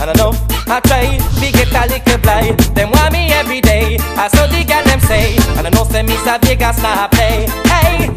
And I know I try, we get a little blind. Them want me every day. I saw the girl them say, and I know say Miss Vegas not play. Hey.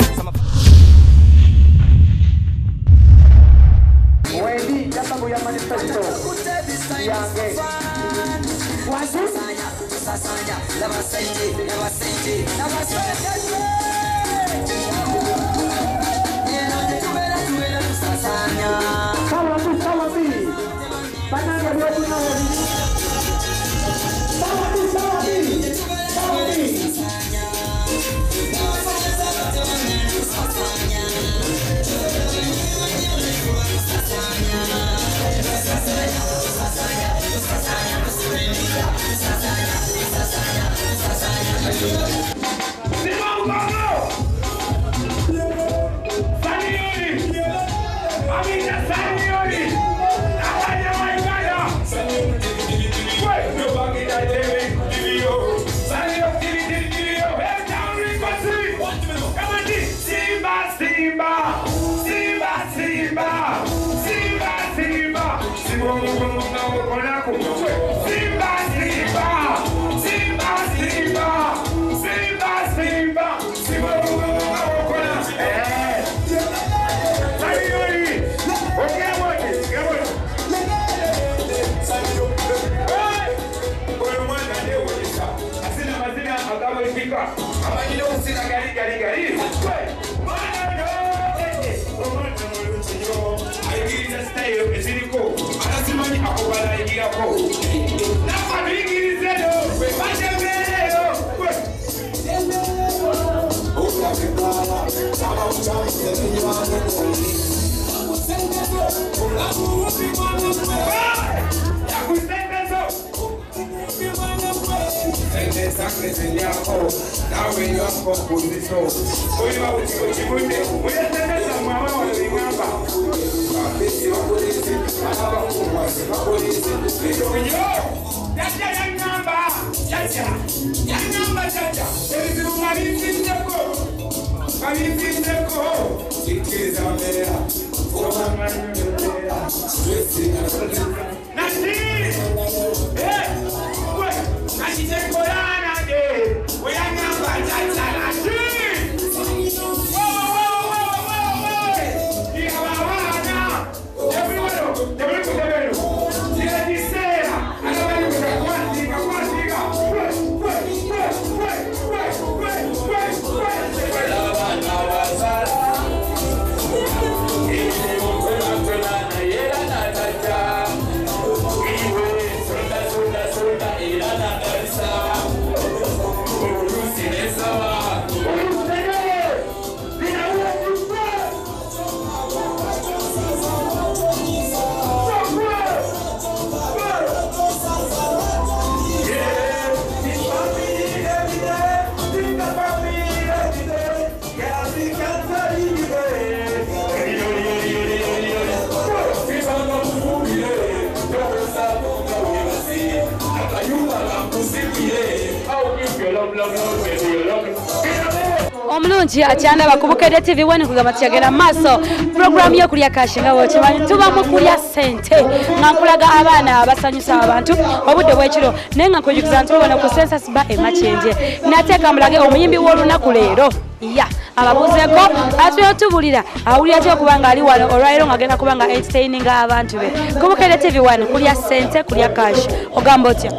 Omulungi akyanda bakubukedde TV wani kugamba kyagera maso program yo kulya kashinga wokimanyi tuba mu kulya sente nga nkulaga abaana abasanyusa abantu obudde bw'ekiro naye nga nkujukiza ntubona ku census ba emakyenje nateeka mulage omuyimbi w'olunaku leero ya ababuzeeko atuyo tubulira awulira atya okuba nga ali wano olwaliro ng'agenda kuba nga entertaininga abantu be kubukedde TV wani kulya sente kulya kashi ogamba otya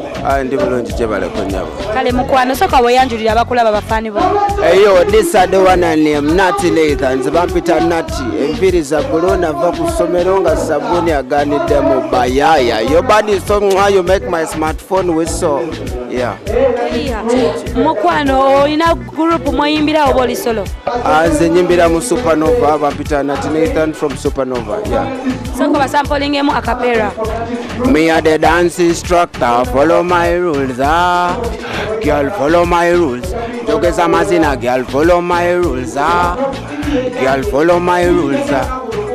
ndi bulungi gyebaleko nyabo kale mukwano soka weyanjulira abakulaba bafaani bo eyo this are the one and name Natty Nathan nze bampita Natty enviiri za bbulu nava ku ssomero nga sabuni aganidde mu bayaya your body is so mwah you make my smartphone whistle yeah mukwano olina group mweyimbira oba oli solo nze nyimbira mu Supernova bampita Natty Nathan from Supernova yeah soko basampolingemu acapella me are the dance instructor follow my rules girl follow my rules jogeza mazina girl follow my rules girl follow my rules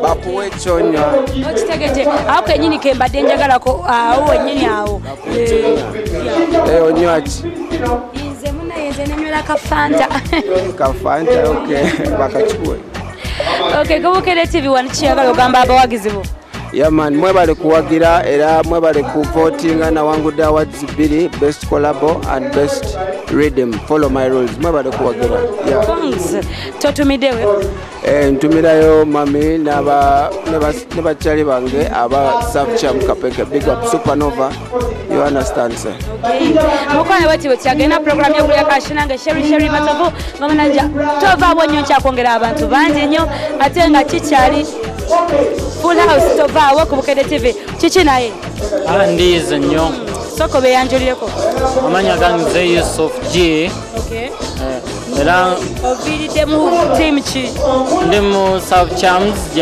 bakuwe kyonywa okitegeje aho kenyini kembadde njagalako awo wenyini awo onywaki nze munayenze nenywera kafanta kafanta okay bakachukue okay kubukedde TV wani kiyagala ogamba abawagizi bo Yeah man, mwebale kuwagira era mwebale kuvotinga na wangudde awards 2 best collabo and best rhythm. Follow my rules. Mwebale kuwagira. Yeah. Thanks. Totumidewe. Ntumirayo mami n'abachali bange aba Savcham Kapeke. Big up Supernova. You understand sir? Mukwane wati agenda program yo kulya kashinanga Sherry Matovu ngomananja tova bonyo kyakwongera abantu bangi nnyo ate nga kikyali Full House tova ku Bukedde TV kiki naye ndize nnyo soko beyanjulireko amanya ganze Yusuf G. Okay. Era oviridde mu team ki ndi mu Savchams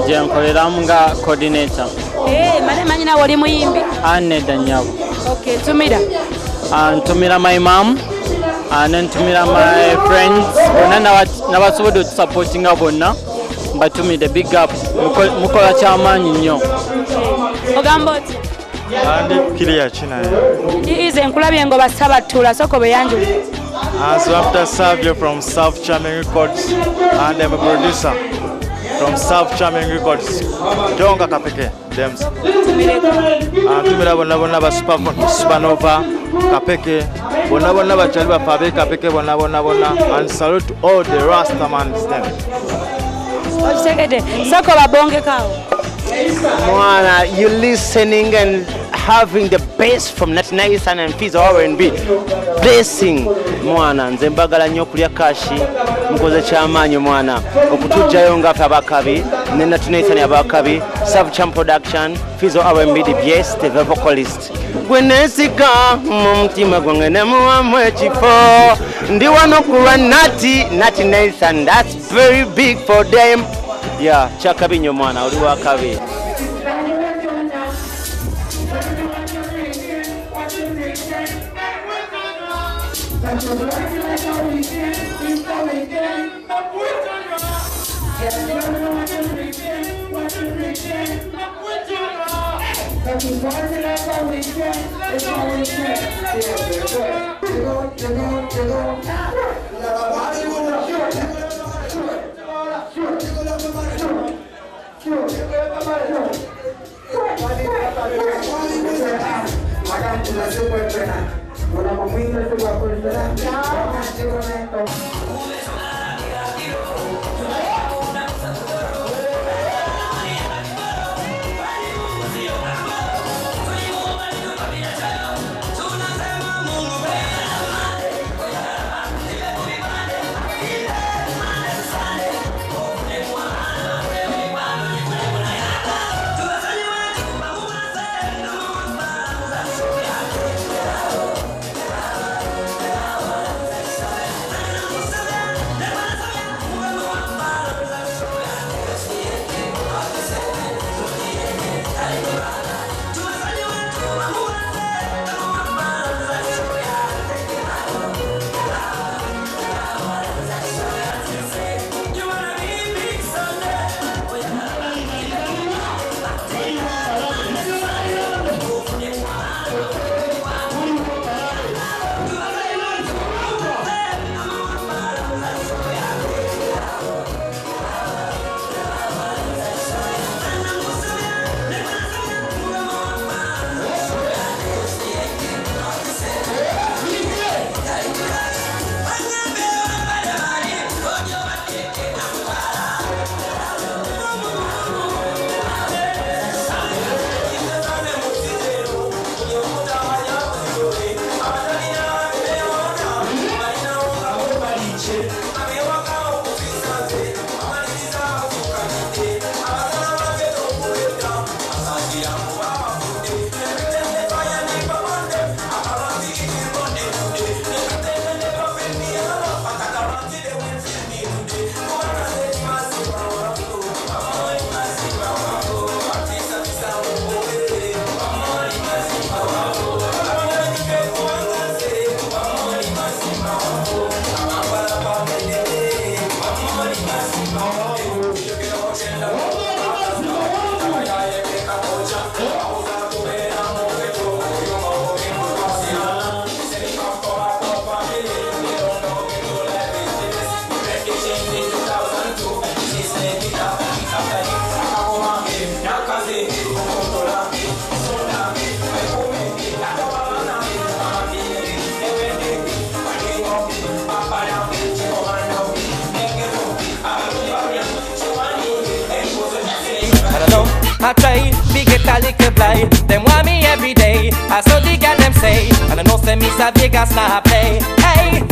gyenkoleramu nga coordinator. Mane manyina wali muyimbi Anne Danyabo. Okay, tumira Ntumira my mom ntumira my friends bonna n'abasobodde otusupportinga bonna mbatumidde big up mukola kyamaanyi nnyo. ogamba oti Andi kiriya kinaye. ize nkulabye ngo basabatula soko beyanjulire. So after Savio from South Charming Records and I'm a producer from South Charming Records. Jonga Kapeke, Dems. Tumira bona ba Supernova, Kapeke, bona ba Chaliba Fabe Kapeke, bona and salute all the Rastaman stems. Ochitegedde soko babonge kawo. Mwana, you listening and having the best from Nathan and Fizzo R&B. Blessing mwana nze mbagala nnyo kulya kashi mukoze kyamaanyi mwana okutujjayo nga abakabi ne Nathan abakabi Savcham production Fizzo R&B the best the vocalist gwenesiga mu mutima gwange ne muwamu ekifo ndi wano kulwa Nathan that's very big for them. Yeah, chakabi nnyo mwana oli wakabi. I try, we get a little blind. Them want me every day. I saw the girl them say, and I know say Miss Vegas not play. Hey,